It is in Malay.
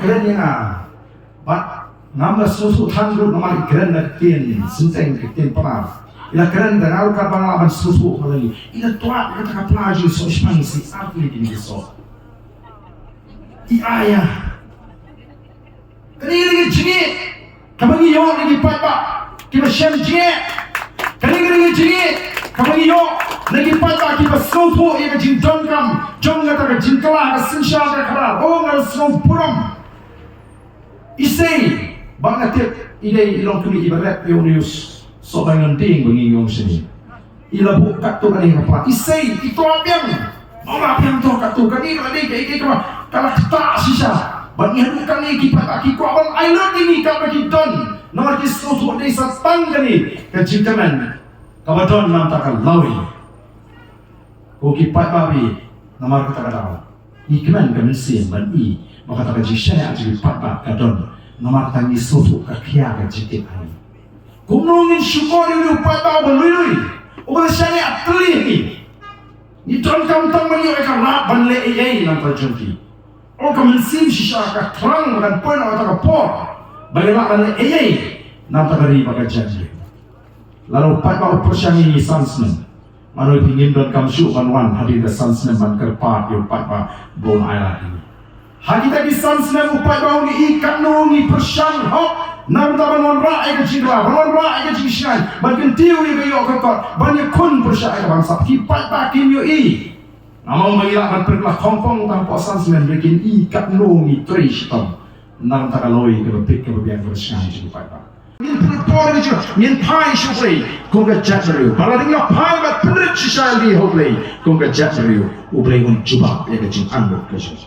keren ya bat nama susu tandu nama keren nak kian senteng kian pernah ila keren dan aku kapal susu lagi ila tua kata kapal so spansi apa ini so ayah kini cini kamu yo lagi papa kita share cini kini cini kamu yo lagi papa kita susu ia kecil jongkam kata kecil kelah kesensia kata oh nggak susu puram isai banget ide ilong kini ibarat Yonius sobat ngenting bagi yang sini ila buka tu kali apa isai itu apiang orang apiang tu kat tu kali kayak kalau tak sisa bagi bukan ni kipat aki ku abang island ini kau bagi don nomor kisah tu desa tang kali kecil teman kau don nam takkan lawi ku kipat babi nomor kata kata ikman kami siam ban i maka tak jisya aja kipat kadon nomor tangi susu kakia kecil hari kumnongin syukur ini upata berlui ubah syariat telih ni don kam tang bagi mereka nak banle ai nam terjadi oh kamu sim sisa ka terang dan poin atau kapor bagaimana AI nanti dari bagaimana lalu pada operasi ini sansmen malu ingin dan kamu syukur wan hadir sansmen man kerpat yo pada bon island ini hadita di sansmen upai bau ni ikan nungi persyang hok nam taban wan ra'i keciklah wan ra'i kecikishan bagian tiwi bayo kakot banyak kun persyang bangsa kipat bakin yo Namun mengilakan perkelah Hongkong tanpa sansmen bikin ikat nungi trishtom nang takaloi kebepik kebebian bersyang jadi pada min perpor itu min pai syukri kongga jatariu bala dengan pai bat penerit sisa li hoblei kongga jatariu ublei un jubak ya kecil anggap kecil